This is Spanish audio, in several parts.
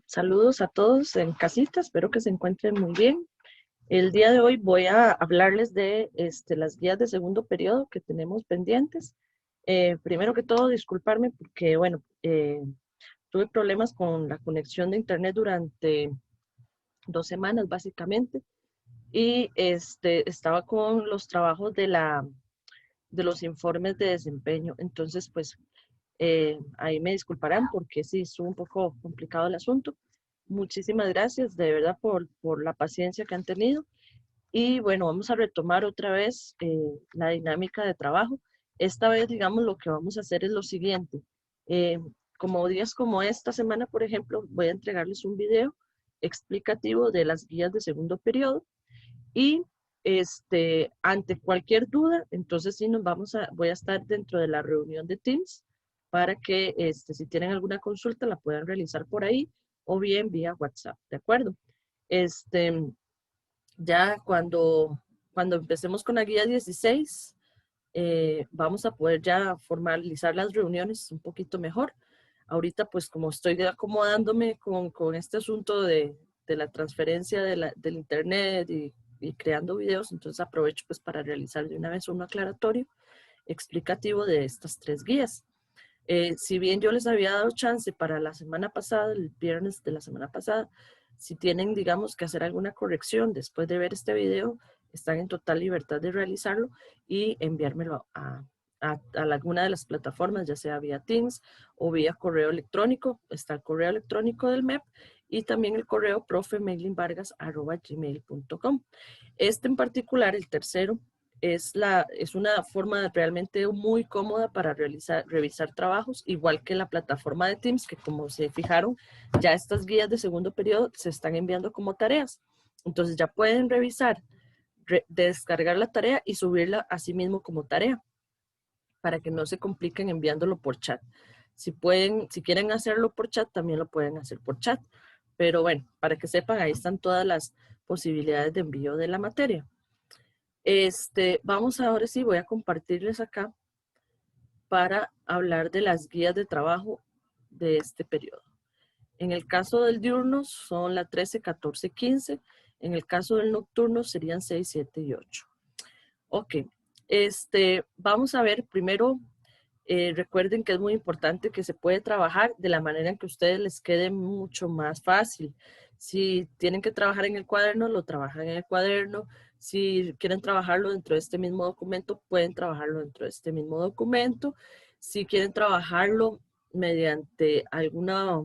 Saludos a todos en casita, espero que se encuentren muy bien. El día de hoy voy a hablarles de las guías de segundo periodo que tenemos pendientes. Primero que todo, disculparme porque, bueno, tuve problemas con la conexión de internet durante 2 semanas básicamente y estaba con los trabajos de los informes de desempeño. Entonces, pues ahí me disculparán porque sí, estuvo un poco complicado el asunto. Muchísimas gracias de verdad por la paciencia que han tenido. Y bueno, vamos a retomar otra vez la dinámica de trabajo. Esta vez, digamos, lo que vamos a hacer es lo siguiente. Eh, como días como esta semana, por ejemplo, voy a entregarles un video explicativo de las guías de segundo periodo y ante cualquier duda, entonces sí voy a estar dentro de la reunión de Teams para que si tienen alguna consulta la puedan realizar por ahí o bien vía WhatsApp, ¿de acuerdo? Este, ya cuando empecemos con la guía 16, vamos a poder ya formalizar las reuniones un poquito mejor. Ahorita, pues como estoy acomodándome con este asunto de la transferencia del internet y creando videos, entonces aprovecho pues para realizar de una vez un aclaratorio explicativo de estas 3 guías. Si bien yo les había dado chance para la semana pasada, el viernes de la semana pasada, si tienen, digamos, que hacer alguna corrección después de ver este video, están en total libertad de realizarlo y enviármelo a alguna de las plataformas, ya sea vía Teams o vía correo electrónico. Está el correo electrónico del MEP y también el correo profemailingvargas@gmail.com. Este en particular, el tercero, es una forma realmente muy cómoda para revisar trabajos, igual que la plataforma de Teams, que como se fijaron, ya estas guías de segundo periodo se están enviando como tareas. Entonces ya pueden revisar, descargar la tarea y subirla a sí mismo como tarea, para que no se compliquen enviándolo por chat. Si quieren hacerlo por chat, también lo pueden hacer por chat. Pero bueno, para que sepan, ahí están todas las posibilidades de envío de la materia. Vamos ahora sí, voy a compartirles acá para hablar de las guías de trabajo de este periodo. En el caso del diurno son la 13, 14, 15. En el caso del nocturno serían 6, 7 y 8. Ok, vamos a ver primero, recuerden que es muy importante que se puede trabajar de la manera en que a ustedes les quede mucho más fácil. Si tienen que trabajar en el cuaderno, lo trabajan en el cuaderno. Si quieren trabajarlo dentro de este mismo documento, pueden trabajarlo dentro de este mismo documento. Si quieren trabajarlo mediante alguna,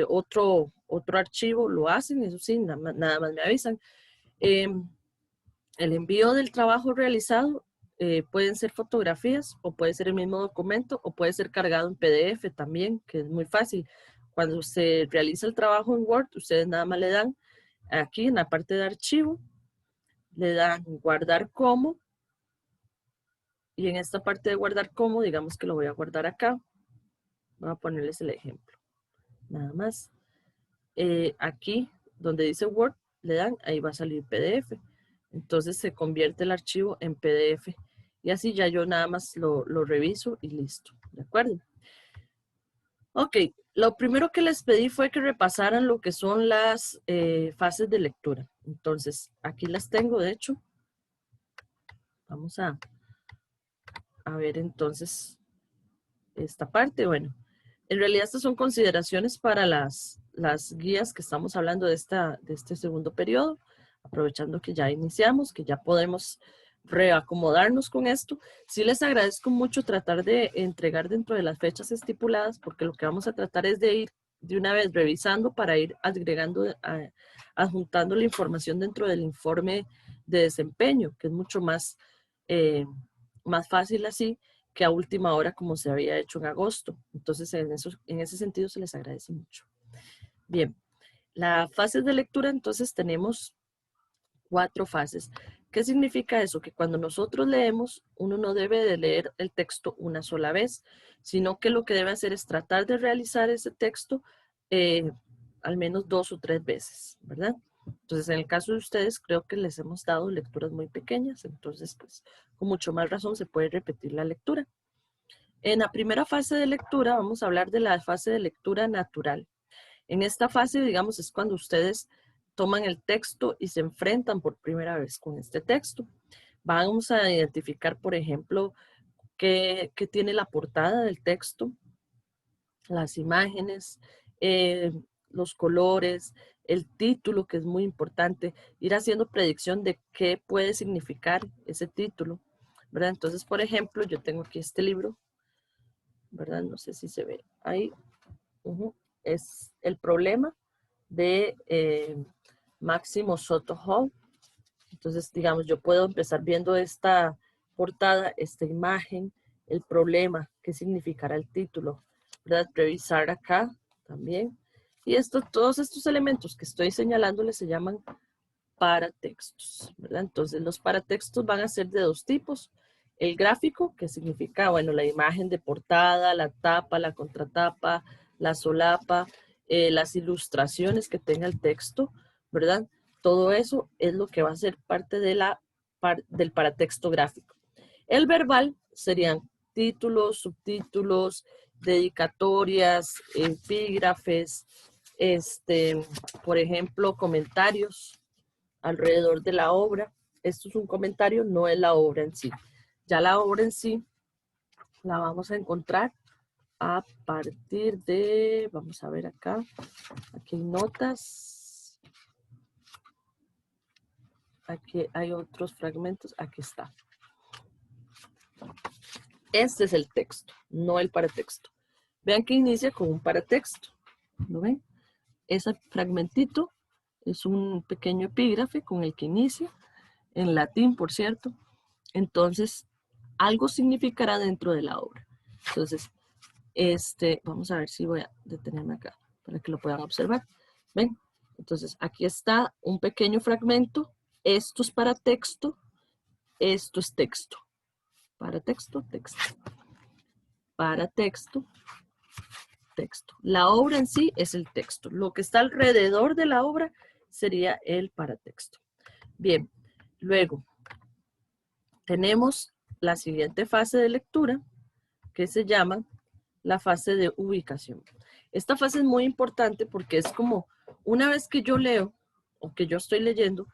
otro archivo, lo hacen, eso sí, nada más me avisan. El envío del trabajo realizado pueden ser fotografías o puede ser el mismo documento o puede ser cargado en PDF también, que es muy fácil. Cuando se realiza el trabajo en Word, ustedes nada más le dan aquí en la parte de archivo, le dan guardar como, y en esta parte de guardar como, digamos que lo voy a guardar acá. Voy a ponerles el ejemplo. Nada más. Aquí donde dice Word, le dan, ahí va a salir PDF. Entonces se convierte el archivo en PDF. Y así ya yo nada más lo reviso y listo. ¿De acuerdo? Ok, lo primero que les pedí fue que repasaran lo que son las fases de lectura. Entonces, aquí las tengo, de hecho. Vamos a ver entonces esta parte. Bueno, en realidad estas son consideraciones para las guías que estamos hablando de este segundo periodo, aprovechando que ya iniciamos, que ya podemos reacomodarnos con esto. Sí les agradezco mucho tratar de entregar dentro de las fechas estipuladas, porque lo que vamos a tratar es de ir de una vez revisando para ir agregando, adjuntando la información dentro del informe de desempeño, que es mucho más fácil así que a última hora como se había hecho en agosto. Entonces, en ese sentido se les agradece mucho. Bien, la fase de lectura, entonces tenemos 4 fases. ¿Qué significa eso? Que cuando nosotros leemos, uno no debe de leer el texto una sola vez, sino que lo que debe hacer es tratar de realizar ese texto al menos 2 o 3 veces, ¿verdad? Entonces, en el caso de ustedes, creo que les hemos dado lecturas muy pequeñas, entonces, pues, con mucho más razón se puede repetir la lectura. En la primera fase de lectura, vamos a hablar de la fase de lectura natural. En esta fase, digamos, es cuando ustedes toman el texto y se enfrentan por primera vez con este texto. Vamos a identificar, por ejemplo, qué tiene la portada del texto, las imágenes, eh, los colores, el título, que es muy importante, ir haciendo predicción de qué puede significar ese título, ¿verdad? Entonces, por ejemplo, yo tengo aquí este libro, ¿verdad? No sé si se ve ahí. Es el problema de Máximo Soto Hall. Entonces, digamos, yo puedo empezar viendo esta portada, esta imagen, el problema, qué significará el título, ¿verdad? Revisar acá también. Y todos estos elementos que estoy señalándoles se llaman paratextos, ¿verdad? Entonces, los paratextos van a ser de dos tipos. El gráfico, que significa, bueno, la imagen de portada, la tapa, la contratapa, la solapa, las ilustraciones que tenga el texto, ¿verdad? Todo eso es lo que va a ser parte de del paratexto gráfico. El verbal serían títulos, subtítulos, dedicatorias, epígrafes, por ejemplo, comentarios alrededor de la obra. Esto es un comentario, no es la obra en sí. Ya la obra en sí la vamos a encontrar a partir de, vamos a ver acá, aquí hay notas, aquí hay otros fragmentos, aquí está. Este es el texto, no el paratexto. Vean que inicia con un paratexto, ¿lo ven? Ese fragmentito es un pequeño epígrafe con el que inicia, en latín, por cierto. Entonces, algo significará dentro de la obra. Entonces, vamos a ver si voy a detenerme acá para que lo puedan observar. ¿Ven? Entonces, aquí está un pequeño fragmento. Esto es para texto. Esto es texto. Para texto, texto. Para texto, texto. La obra en sí es el texto. Lo que está alrededor de la obra sería el paratexto. Bien, luego tenemos la siguiente fase de lectura que se llama la fase de ubicación. Esta fase es muy importante porque es como una vez que yo leo o que yo estoy leyendo,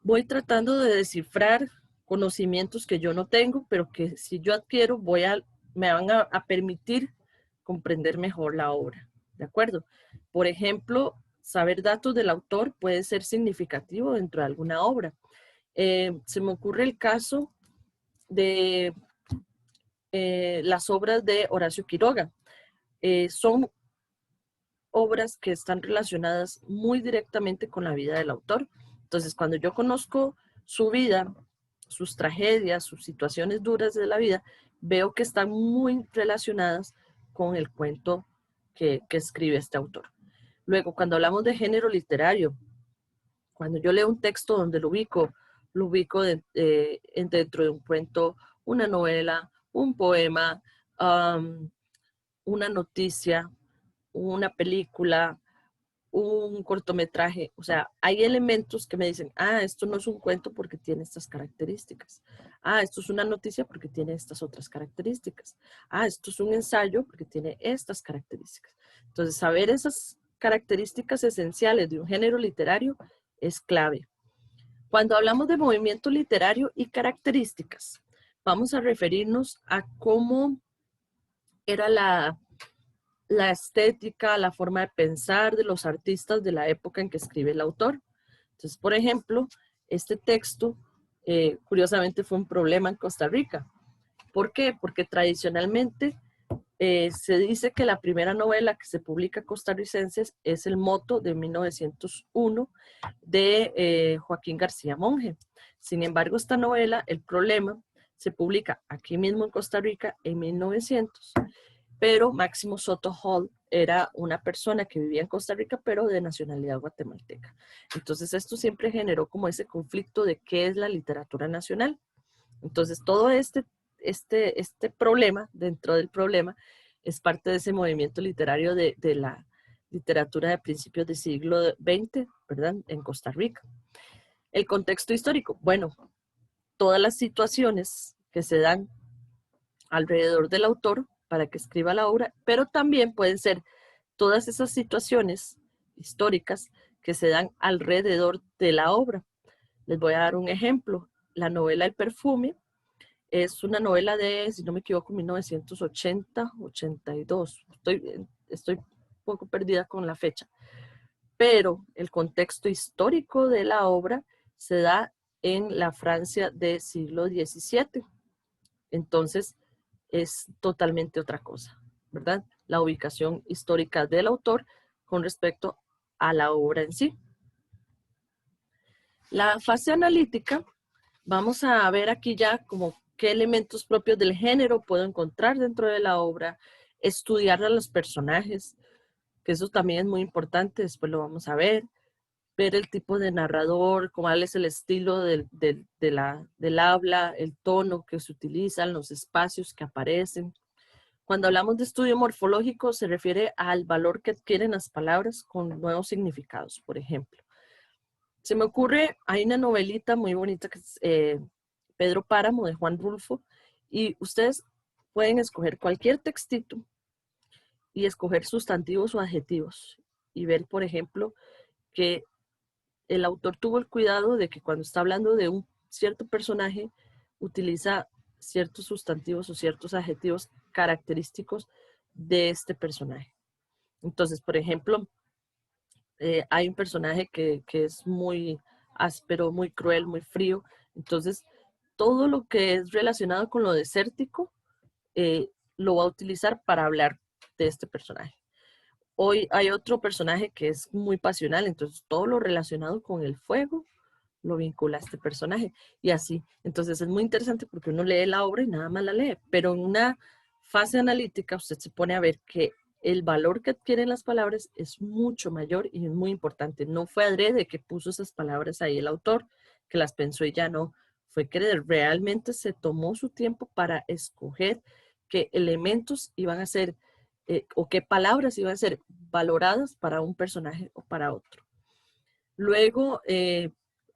voy tratando de descifrar conocimientos que yo no tengo, pero que si yo adquiero me van a permitir comprender mejor la obra. ¿De acuerdo? Por ejemplo, saber datos del autor puede ser significativo dentro de alguna obra. Se me ocurre el caso de las obras de Horacio Quiroga. Son obras que están relacionadas muy directamente con la vida del autor. Entonces, cuando yo conozco su vida, sus tragedias, sus situaciones duras de la vida, veo que están muy relacionadas con el cuento que escribe este autor. Luego, cuando hablamos de género literario, cuando yo leo un texto donde lo ubico dentro de un cuento, una novela, un poema, una noticia, una película, un cortometraje. O sea, hay elementos que me dicen, esto no es un cuento porque tiene estas características. Esto es una noticia porque tiene estas otras características. Esto es un ensayo porque tiene estas características. Entonces, saber esas características esenciales de un género literario es clave. Cuando hablamos de movimiento literario y características, vamos a referirnos a cómo era la estética, la forma de pensar de los artistas de la época en que escribe el autor. Entonces, por ejemplo, este texto, curiosamente, fue un problema en Costa Rica. ¿Por qué? Porque tradicionalmente se dice que la primera novela que se publica costarricense es El Moto de 1901 de Joaquín García Monge. Sin embargo, esta novela, El Problema, se publica aquí mismo en Costa Rica en 1900, pero Máximo Soto Hall era una persona que vivía en Costa Rica, pero de nacionalidad guatemalteca. Entonces esto siempre generó como ese conflicto de qué es la literatura nacional. Entonces todo este problema, dentro del problema, es parte de ese movimiento literario de la literatura de principios del siglo XX, ¿verdad? En Costa Rica. El contexto histórico, bueno, todas las situaciones que se dan alrededor del autor para que escriba la obra, pero también pueden ser todas esas situaciones históricas que se dan alrededor de la obra. Les voy a dar un ejemplo. La novela El perfume es una novela de, si no me equivoco, 1980, 82. Estoy un poco perdida con la fecha. Pero el contexto histórico de la obra se da en la Francia del siglo XVII. Entonces, es totalmente otra cosa, ¿verdad? La ubicación histórica del autor con respecto a la obra en sí. La fase analítica, vamos a ver aquí ya como qué elementos propios del género puedo encontrar dentro de la obra, estudiar a los personajes, que eso también es muy importante, después lo vamos a ver el tipo de narrador, cuál es el estilo del habla, el tono que se utilizan, los espacios que aparecen. Cuando hablamos de estudio morfológico, se refiere al valor que adquieren las palabras con nuevos significados, por ejemplo. Se me ocurre, hay una novelita muy bonita que es Pedro Páramo de Juan Rulfo, y ustedes pueden escoger cualquier textito y escoger sustantivos o adjetivos y ver, por ejemplo, que el autor tuvo el cuidado de que cuando está hablando de un cierto personaje, utiliza ciertos sustantivos o ciertos adjetivos característicos de este personaje. Entonces, por ejemplo, hay un personaje que es muy áspero, muy cruel, muy frío. Entonces, todo lo que es relacionado con lo desértico, lo va a utilizar para hablar de este personaje. Hoy hay otro personaje que es muy pasional, entonces todo lo relacionado con el fuego lo vincula a este personaje y así. Entonces es muy interesante porque uno lee la obra y nada más la lee, pero en una fase analítica usted se pone a ver que el valor que adquieren las palabras es mucho mayor y es muy importante. No fue adrede que puso esas palabras ahí el autor, que las pensó y ya no. Fue que realmente se tomó su tiempo para escoger qué elementos iban a ser o qué palabras iban a ser valoradas para un personaje o para otro. Luego,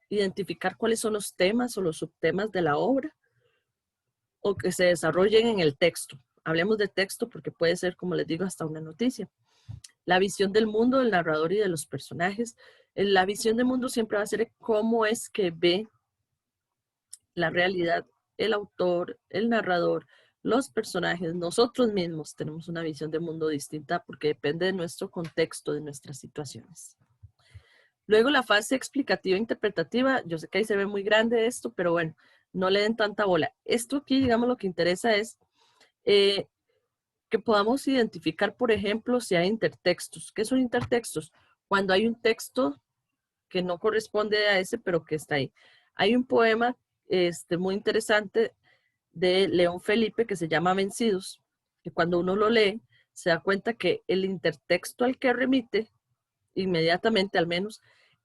identificar cuáles son los temas o los subtemas de la obra o que se desarrollen en el texto. Hablemos de texto porque puede ser, como les digo, hasta una noticia. La visión del mundo del narrador y de los personajes. La visión del mundo siempre va a ser cómo es que ve la realidad el autor, el narrador, los personajes, nosotros mismos tenemos una visión de mundo distinta porque depende de nuestro contexto, de nuestras situaciones. Luego la fase explicativa e interpretativa, yo sé que ahí se ve muy grande esto, pero bueno, no le den tanta bola. Esto aquí, digamos, lo que interesa es que podamos identificar, por ejemplo, si hay intertextos. ¿Qué son intertextos? Cuando hay un texto que no corresponde a ese, pero que está ahí. Hay un poema muy interesante de León Felipe que se llama Vencidos, que cuando uno lo lee, se da cuenta que el intertexto al que remite, inmediatamente al menos,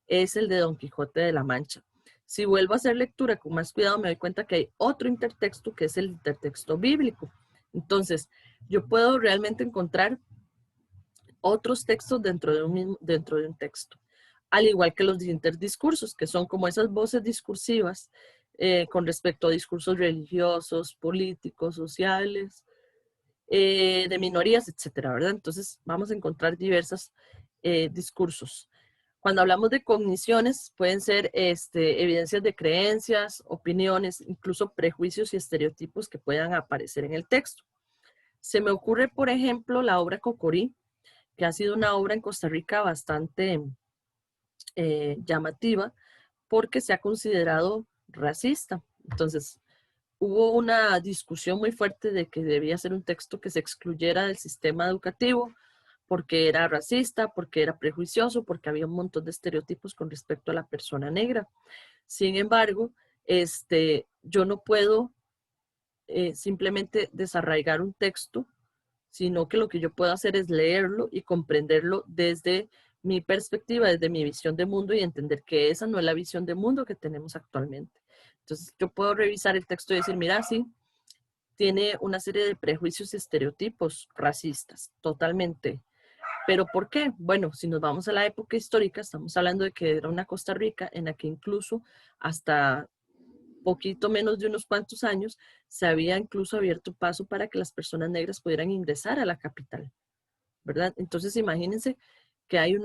es el de Don Quijote de la Mancha. Si vuelvo a hacer lectura con más cuidado, me doy cuenta que hay otro intertexto que es el intertexto bíblico. Entonces, yo puedo realmente encontrar otros textos dentro de un texto, al igual que los interdiscursos, que son como esas voces discursivas con respecto a discursos religiosos, políticos, sociales, de minorías, etcétera, ¿verdad? Entonces, vamos a encontrar diversos discursos. Cuando hablamos de cogniciones, pueden ser evidencias de creencias, opiniones, incluso prejuicios y estereotipos que puedan aparecer en el texto. Se me ocurre, por ejemplo, la obra Cocorí, que ha sido una obra en Costa Rica bastante llamativa porque se ha considerado racista. Entonces, hubo una discusión muy fuerte de que debía ser un texto que se excluyera del sistema educativo porque era racista, porque era prejuicioso, porque había un montón de estereotipos con respecto a la persona negra. Sin embargo, yo no puedo simplemente desarraigar un texto, sino que lo que yo puedo hacer es leerlo y comprenderlo desde mi perspectiva, desde mi visión de mundo y entender que esa no es la visión de mundo que tenemos actualmente. Entonces, yo puedo revisar el texto y decir, mira, sí, tiene una serie de prejuicios y estereotipos racistas, totalmente. ¿Pero por qué? Bueno, si nos vamos a la época histórica, estamos hablando de que era una Costa Rica en la que incluso hasta poquito menos de unos cuantos años se había incluso abierto paso para que las personas negras pudieran ingresar a la capital, ¿verdad? Entonces imagínense que hay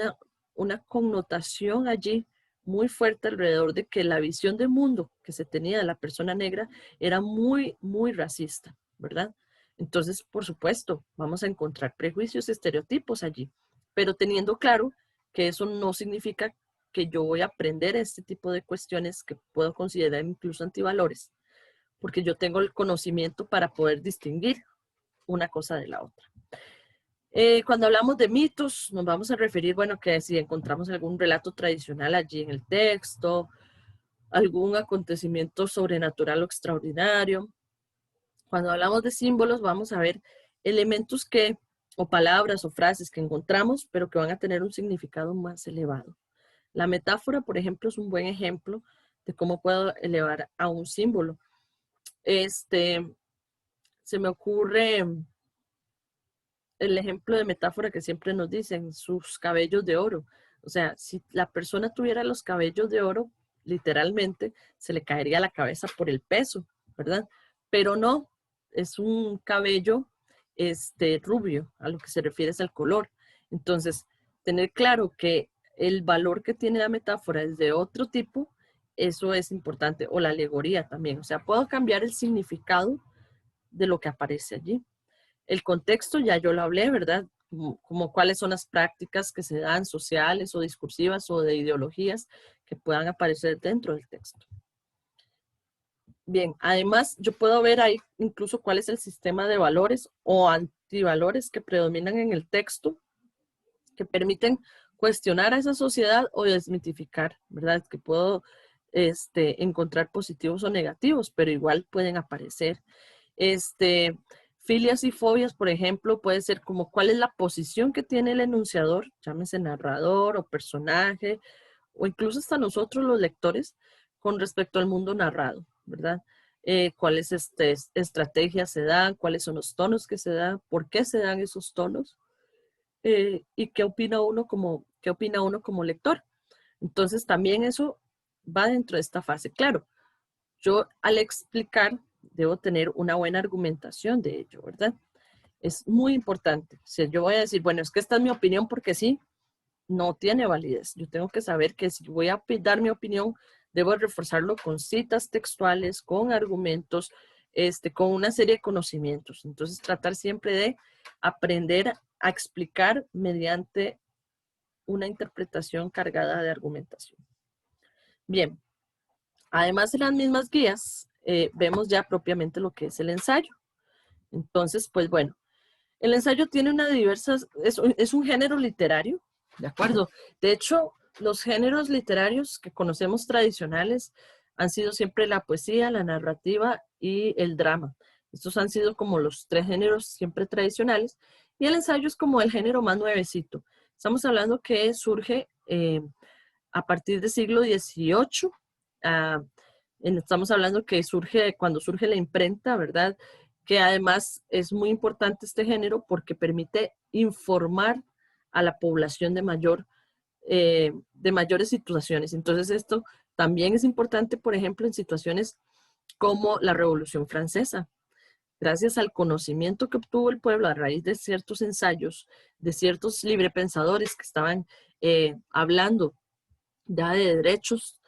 una connotación allí muy fuerte alrededor de que la visión de mundo que se tenía de la persona negra era muy, muy racista, ¿verdad? Entonces, por supuesto, vamos a encontrar prejuicios, estereotipos allí, pero teniendo claro que eso no significa que yo voy a aprender este tipo de cuestiones que puedo considerar incluso antivalores, porque yo tengo el conocimiento para poder distinguir una cosa de la otra. Cuando hablamos de mitos, nos vamos a referir, bueno, que si encontramos algún relato tradicional allí en el texto, algún acontecimiento sobrenatural o extraordinario. Cuando hablamos de símbolos, vamos a ver elementos que, o palabras o frases que encontramos, pero que van a tener un significado más elevado. La metáfora, por ejemplo, es un buen ejemplo de cómo puedo elevar a un símbolo. Se me ocurre el ejemplo de metáfora que siempre nos dicen, sus cabellos de oro. O sea, si la persona tuviera los cabellos de oro, literalmente se le caería la cabeza por el peso, ¿verdad? Pero no, es un cabello rubio, a lo que se refiere es al color. Entonces, tener claro que el valor que tiene la metáfora es de otro tipo, eso es importante, o la alegoría también. O sea, puedo cambiar el significado de lo que aparece allí. El contexto ya yo lo hablé, ¿verdad? Como cuáles son las prácticas que se dan sociales o discursivas o de ideologías que puedan aparecer dentro del texto. Bien, además yo puedo ver ahí incluso cuál es el sistema de valores o antivalores que predominan en el texto, que permiten cuestionar a esa sociedad o desmitificar, ¿verdad? Que puedo encontrar positivos o negativos, pero igual pueden aparecer. Filias y fobias, por ejemplo, puede ser como cuál es la posición que tiene el enunciador, llámese narrador o personaje, o incluso hasta nosotros los lectores, con respecto al mundo narrado, ¿verdad? Cuáles estrategias se dan, cuáles son los tonos que se dan, por qué se dan esos tonos, y qué opina uno como lector. Entonces también eso va dentro de esta fase. Claro, yo al explicar debo tener una buena argumentación de ello, ¿verdad? Es muy importante. Si yo voy a decir, bueno, es que esta es mi opinión porque sí, no tiene validez. Yo tengo que saber que si voy a dar mi opinión, debo reforzarlo con citas textuales, con argumentos, con una serie de conocimientos. Entonces, tratar siempre de aprender a explicar mediante una interpretación cargada de argumentación. Bien, además de las mismas guías, vemos ya propiamente lo que es el ensayo. Entonces, pues bueno, el ensayo tiene una diversas, es un género literario, ¿de acuerdo? De hecho, los géneros literarios que conocemos tradicionales han sido siempre la poesía, la narrativa y el drama. Estos han sido como los tres géneros siempre tradicionales y el ensayo es como el género más nuevecito. Estamos hablando que surge a partir del siglo XVIII. Estamos hablando que surge cuando surge la imprenta, ¿verdad? Que además es muy importante este género porque permite informar a la población de mayores situaciones. Entonces esto también es importante, por ejemplo, en situaciones como la Revolución Francesa. Gracias al conocimiento que obtuvo el pueblo a raíz de ciertos ensayos, de ciertos librepensadores que estaban hablando ya de derechos,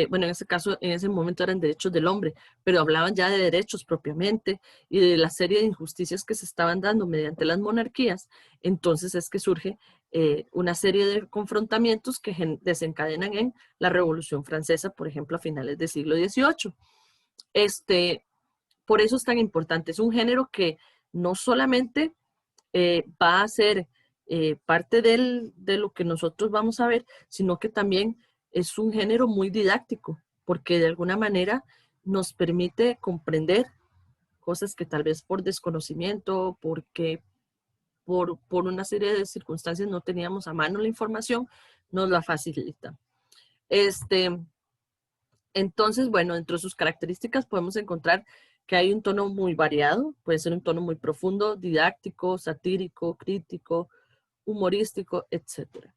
bueno, en ese caso, en ese momento eran derechos del hombre, pero hablaban ya de derechos propiamente y de la serie de injusticias que se estaban dando mediante las monarquías. Entonces es que surge una serie de confrontamientos que desencadenan en la Revolución Francesa, por ejemplo, a finales del siglo XVIII. Por eso es tan importante. Es un género que no solamente va a ser parte de lo que nosotros vamos a ver, sino que también es un género muy didáctico, porque de alguna manera nos permite comprender cosas que tal vez por desconocimiento, porque por una serie de circunstancias no teníamos a mano la información, nos la facilita. Entonces, bueno, dentro de sus características podemos encontrar que hay un tono muy variado, puede ser un tono muy profundo, didáctico, satírico, crítico, humorístico, etc.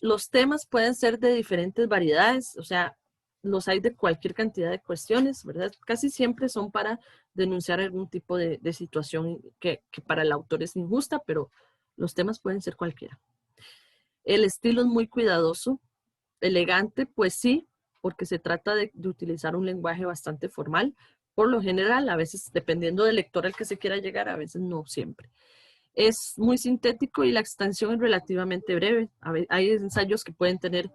Los temas pueden ser de diferentes variedades, o sea, los hay de cualquier cantidad de cuestiones, ¿verdad? Casi siempre son para denunciar algún tipo de situación que para el autor es injusta, pero los temas pueden ser cualquiera. El estilo es muy cuidadoso, elegante, pues sí, porque se trata de utilizar un lenguaje bastante formal, por lo general, a veces dependiendo del lector al que se quiera llegar, a veces no siempre. Es muy sintético y la extensión es relativamente breve. Hay ensayos que pueden tener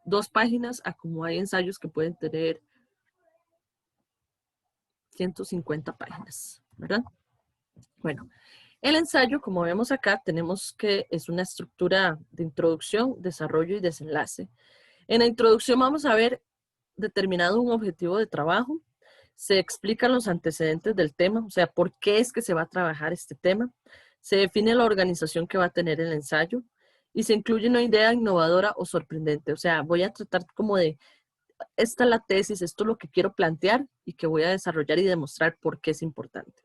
2 páginas, a como hay ensayos que pueden tener 150 páginas, ¿verdad? Bueno, el ensayo, como vemos acá, tenemos que es una estructura de introducción, desarrollo y desenlace. En la introducción vamos a ver determinado un objetivo de trabajo, se explican los antecedentes del tema, o sea, por qué es que se va a trabajar este tema, se define la organización que va a tener el ensayo y se incluye una idea innovadora o sorprendente. O sea, voy a tratar como de, esta es la tesis, esto es lo que quiero plantear y que voy a desarrollar y demostrar por qué es importante.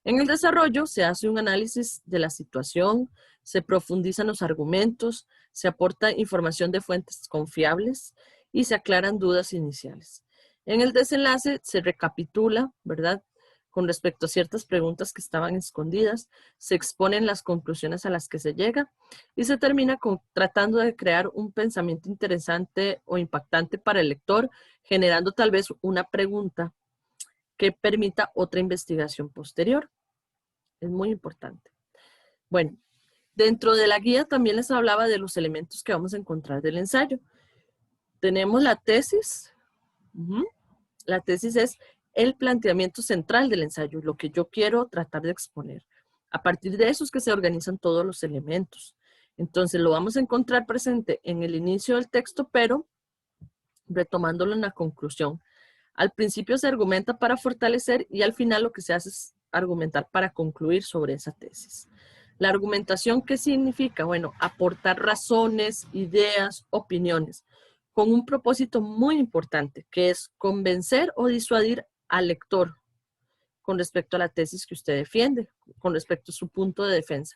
En el desarrollo se hace un análisis de la situación, se profundizan los argumentos, se aporta información de fuentes confiables y se aclaran dudas iniciales. En el desenlace se recapitula, ¿verdad? Con respecto a ciertas preguntas que estaban escondidas, se exponen las conclusiones a las que se llega y se termina tratando de crear un pensamiento interesante o impactante para el lector, generando tal vez una pregunta que permita otra investigación posterior. Es muy importante. Bueno, dentro de la guía también les hablaba de los elementos que vamos a encontrar del ensayo. Tenemos la tesis. La tesis es el planteamiento central del ensayo, lo que yo quiero tratar de exponer. A partir de eso es que se organizan todos los elementos. Entonces lo vamos a encontrar presente en el inicio del texto, pero retomándolo en la conclusión. Al principio se argumenta para fortalecer y al final lo que se hace es argumentar para concluir sobre esa tesis. La argumentación, ¿qué significa? Bueno, aportar razones, ideas, opiniones, con un propósito muy importante, que es convencer o disuadir al lector con respecto a la tesis que usted defiende, con respecto a su punto de defensa.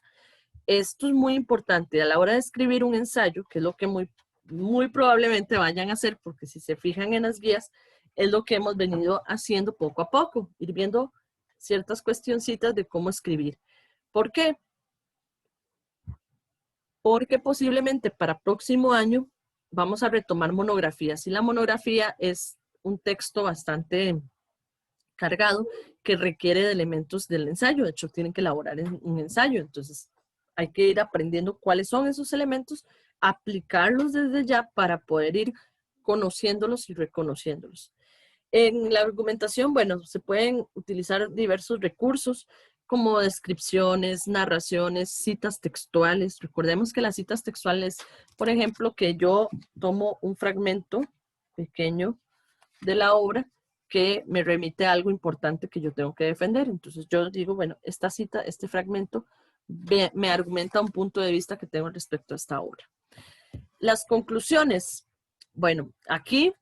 Esto es muy importante a la hora de escribir un ensayo, que es lo que muy probablemente vayan a hacer, porque si se fijan en las guías, es lo que hemos venido haciendo poco a poco, ir viendo ciertas cuestioncitas de cómo escribir. ¿Por qué? Porque posiblemente para próximo año vamos a retomar monografías y la monografía es un texto bastante cargado que requiere de elementos del ensayo. De hecho, tienen que elaborar un ensayo. Entonces, hay que ir aprendiendo cuáles son esos elementos, aplicarlos desde ya para poder ir conociéndolos y reconociéndolos. En la argumentación, bueno, se pueden utilizar diversos recursos como descripciones, narraciones, citas textuales. Recordemos que las citas textuales, por ejemplo, que yo tomo un fragmento pequeño de la obra que me remite a algo importante que yo tengo que defender. Entonces yo digo, bueno, esta cita, este fragmento me argumenta un punto de vista que tengo respecto a esta obra. Las conclusiones. Bueno, aquí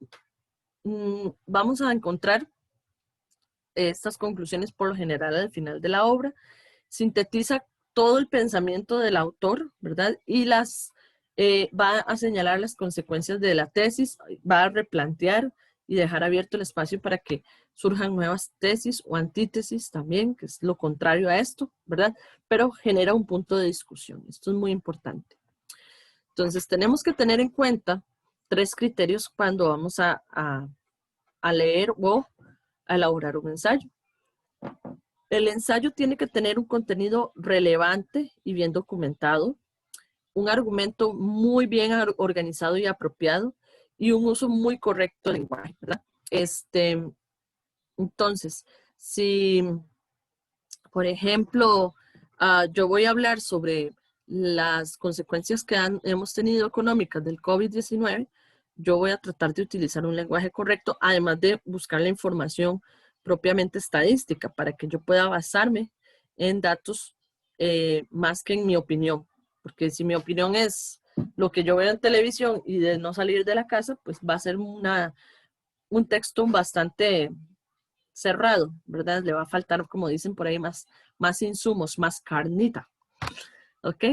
vamos a encontrar estas conclusiones por lo general al final de la obra. Sintetiza todo el pensamiento del autor, ¿verdad? Y va a señalar las consecuencias de la tesis, va a replantear y dejar abierto el espacio para que surjan nuevas tesis o antítesis también, que es lo contrario a esto, ¿verdad? Pero genera un punto de discusión. Esto es muy importante. Entonces, tenemos que tener en cuenta 3 criterios cuando vamos a leer o a elaborar un ensayo. El ensayo tiene que tener un contenido relevante y bien documentado, un argumento muy bien organizado y apropiado y un uso muy correcto del lenguaje, ¿verdad? Entonces, si, por ejemplo, yo voy a hablar sobre las consecuencias que hemos tenido económicas del COVID-19, yo voy a tratar de utilizar un lenguaje correcto, además de buscar la información propiamente estadística para que yo pueda basarme en datos más que en mi opinión. Porque si mi opinión es lo que yo veo en televisión y de no salir de la casa, pues va a ser un texto bastante cerrado, ¿verdad? Le va a faltar, como dicen por ahí, más insumos, más carnita. ¿Ok?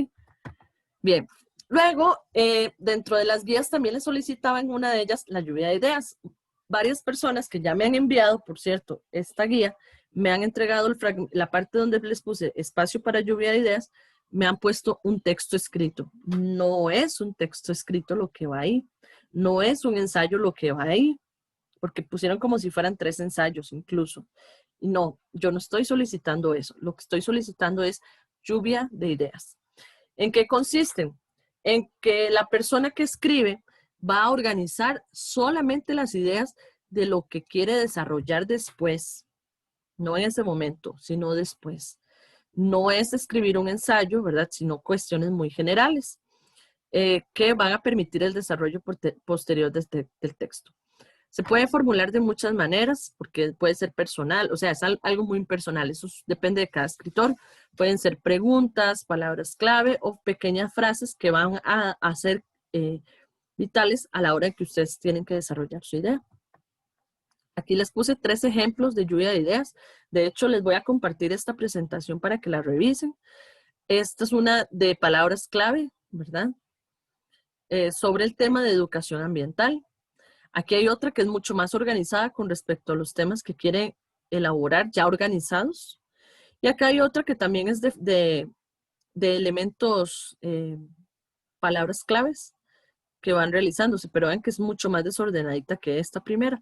Bien. Luego, dentro de las guías también les solicitaba en una de ellas la lluvia de ideas. Varias personas que ya me han enviado, por cierto, esta guía, me han entregado la parte donde les puse espacio para lluvia de ideas, me han puesto un texto escrito. No es un texto escrito lo que va ahí, no es un ensayo lo que va ahí, porque pusieron como si fueran 3 ensayos incluso. Y no, yo no estoy solicitando eso. Lo que estoy solicitando es lluvia de ideas. ¿En qué consisten? En que la persona que escribe va a organizar solamente las ideas de lo que quiere desarrollar después, no en ese momento, sino después. No es escribir un ensayo, ¿verdad? Sino cuestiones muy generales que van a permitir el desarrollo posterior del texto. Se puede formular de muchas maneras, porque puede ser personal, o sea, es algo muy personal, eso depende de cada escritor. Pueden ser preguntas, palabras clave o pequeñas frases que van a ser vitales a la hora en que ustedes tienen que desarrollar su idea. Aquí les puse 3 ejemplos de lluvia de ideas. De hecho, les voy a compartir esta presentación para que la revisen. Esta es una de palabras clave, ¿verdad? Sobre el tema de educación ambiental. Aquí hay otra que es mucho más organizada con respecto a los temas que quieren elaborar ya organizados. Y acá hay otra que también es de elementos, palabras claves que van realizándose, pero ven que es mucho más desordenadita que esta primera.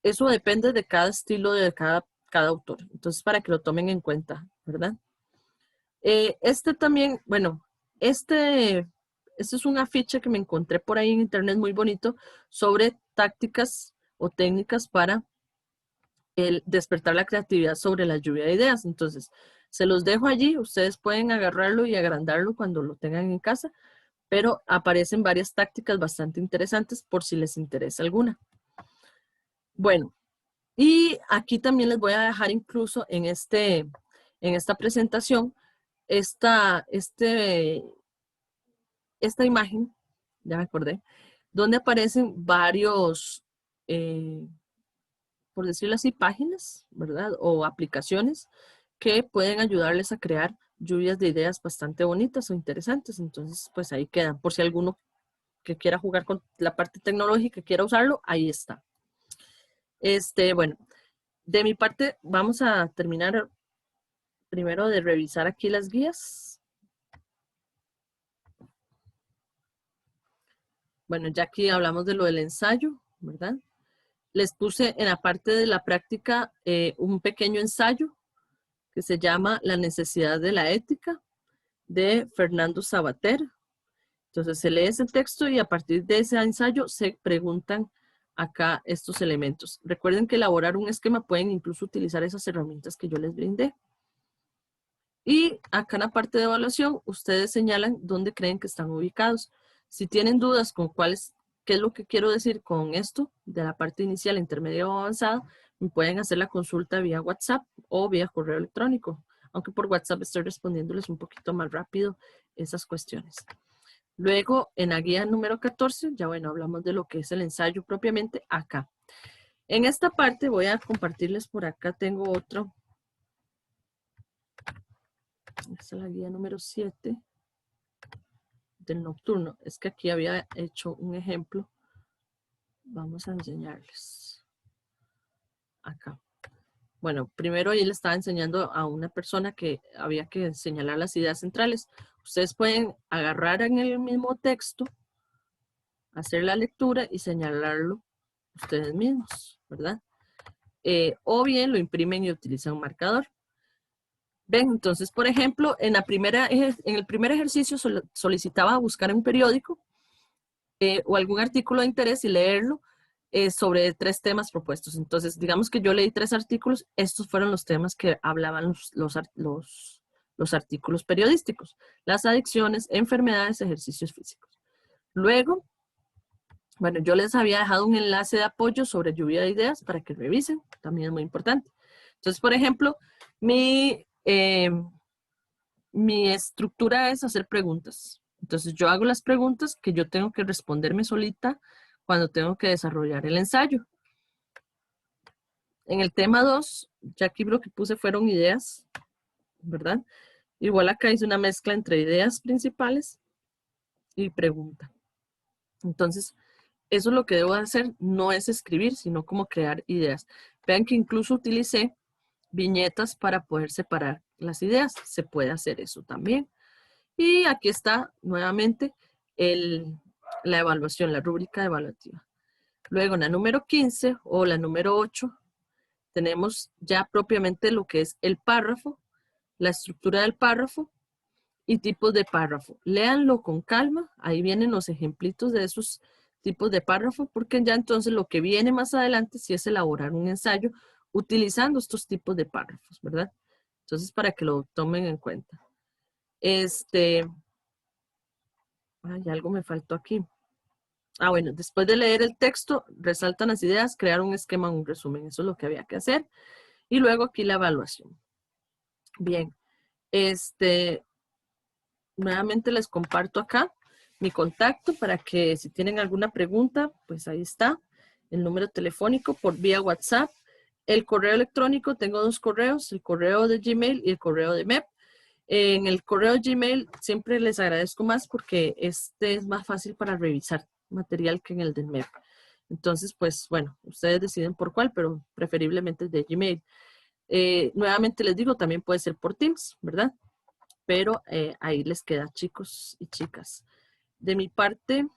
Eso depende de cada estilo de cada autor. Entonces, para que lo tomen en cuenta, ¿verdad? Este también, bueno, este es un afiche que me encontré por ahí en internet muy bonito sobre tácticas o técnicas para el despertar la creatividad sobre la lluvia de ideas. Entonces, se los dejo allí, ustedes pueden agarrarlo y agrandarlo cuando lo tengan en casa, pero aparecen varias tácticas bastante interesantes por si les interesa alguna. Bueno, y aquí también les voy a dejar incluso en esta presentación esta imagen, ya me acordé, donde aparecen varios, por decirlo así, páginas, ¿verdad? O aplicaciones que pueden ayudarles a crear lluvias de ideas bastante bonitas o interesantes. Entonces, pues ahí quedan. Por si alguno que quiera jugar con la parte tecnológica, quiera usarlo, ahí está. Bueno, de mi parte, vamos a terminar primero de revisar aquí las guías. Bueno, ya aquí hablamos de lo del ensayo, ¿verdad? Les puse en la parte de la práctica un pequeño ensayo que se llama La necesidad de la ética, de Fernando Sabater. Entonces se lee ese texto y a partir de ese ensayo se preguntan acá estos elementos. Recuerden que elaborar un esquema pueden incluso utilizar esas herramientas que yo les brindé. Y acá en la parte de evaluación, ustedes señalan dónde creen que están ubicados. Si tienen dudas con qué es lo que quiero decir con esto, de la parte inicial, intermedia o avanzada, me pueden hacer la consulta vía WhatsApp o vía correo electrónico. Aunque por WhatsApp estoy respondiéndoles un poquito más rápido esas cuestiones. Luego, en la guía número 14, ya bueno, hablamos de lo que es el ensayo propiamente acá. En esta parte voy a compartirles por acá, tengo otro. Esta es la guía número 7 del nocturno. Es que aquí había hecho un ejemplo. Vamos a enseñarles. Acá. Bueno, primero ahí le estaba enseñando a una persona que había que señalar las ideas centrales. Ustedes pueden agarrar en el mismo texto, hacer la lectura y señalarlo ustedes mismos, ¿verdad? O bien lo imprimen y utilizan un marcador. Ven, entonces, por ejemplo, en el primer ejercicio solicitaba buscar un periódico o algún artículo de interés y leerlo sobre 3 temas propuestos. Entonces, digamos que yo leí 3 artículos, estos fueron los temas que hablaban los artículos periodísticos: las adicciones, enfermedades, ejercicios físicos. Luego, bueno, yo les había dejado un enlace de apoyo sobre lluvia de ideas para que revisen, también es muy importante. Entonces, por ejemplo, mi estructura es hacer preguntas. Entonces yo hago las preguntas que yo tengo que responderme solita cuando tengo que desarrollar el ensayo. En el tema 2, ya aquí lo que puse fueron ideas, ¿verdad? Igual acá hice una mezcla entre ideas principales y pregunta. Entonces, eso es lo que debo hacer, no es escribir, sino como crear ideas. Vean que incluso utilicé viñetas para poder separar las ideas. Se puede hacer eso también. Y aquí está nuevamente la evaluación, la rúbrica evaluativa. Luego en la número 15 o la número 8 tenemos ya propiamente lo que es el párrafo, la estructura del párrafo y tipos de párrafo. Léanlo con calma, ahí vienen los ejemplitos de esos tipos de párrafo, porque ya entonces lo que viene más adelante sí es elaborar un ensayo utilizando estos tipos de párrafos, ¿verdad? Entonces, para que lo tomen en cuenta. Ay, algo me faltó aquí. Bueno, después de leer el texto, resaltan las ideas, crear un esquema, un resumen. Eso es lo que había que hacer. Y luego aquí la evaluación. Bien, nuevamente les comparto acá mi contacto para que si tienen alguna pregunta, pues ahí está. El número telefónico por vía WhatsApp. El correo electrónico, tengo 2 correos, el correo de Gmail y el correo de MEP. En el correo de Gmail siempre les agradezco más porque este es más fácil para revisar material que en el del MEP. Entonces, pues bueno, ustedes deciden por cuál, pero preferiblemente el de Gmail. Nuevamente les digo, también puede ser por Teams, ¿verdad? Pero ahí les queda, chicos y chicas. De mi parte,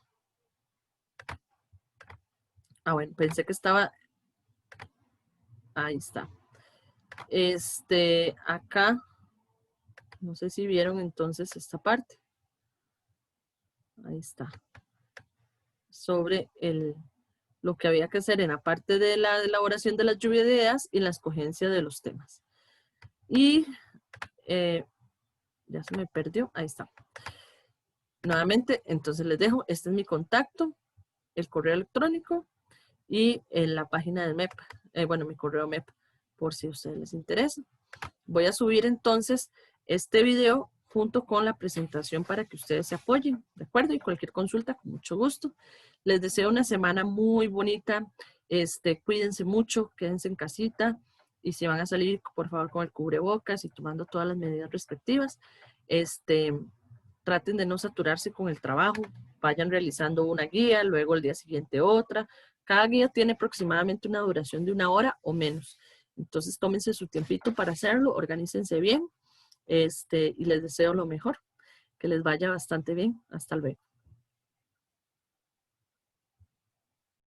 bueno, pensé que estaba, ahí está. Acá, no sé si vieron entonces esta parte. Ahí está. Sobre lo que había que hacer en la parte de la elaboración de la lluvia de ideas y la escogencia de los temas. Y ya se me perdió, ahí está. Nuevamente, entonces les dejo, este es mi contacto, el correo electrónico y en la página del MEP, bueno, mi correo MEP, por si a ustedes les interesa. Voy a subir entonces este video junto con la presentación para que ustedes se apoyen, ¿de acuerdo? Y cualquier consulta, con mucho gusto. Les deseo una semana muy bonita. Cuídense mucho, quédense en casita y si van a salir, por favor, con el cubrebocas y tomando todas las medidas respectivas. Traten de no saturarse con el trabajo. Vayan realizando una guía, luego el día siguiente otra. Cada guía tiene aproximadamente una duración de 1 hora o menos. Entonces, tómense su tiempito para hacerlo, organícense bien y les deseo lo mejor. Que les vaya bastante bien. Hasta luego.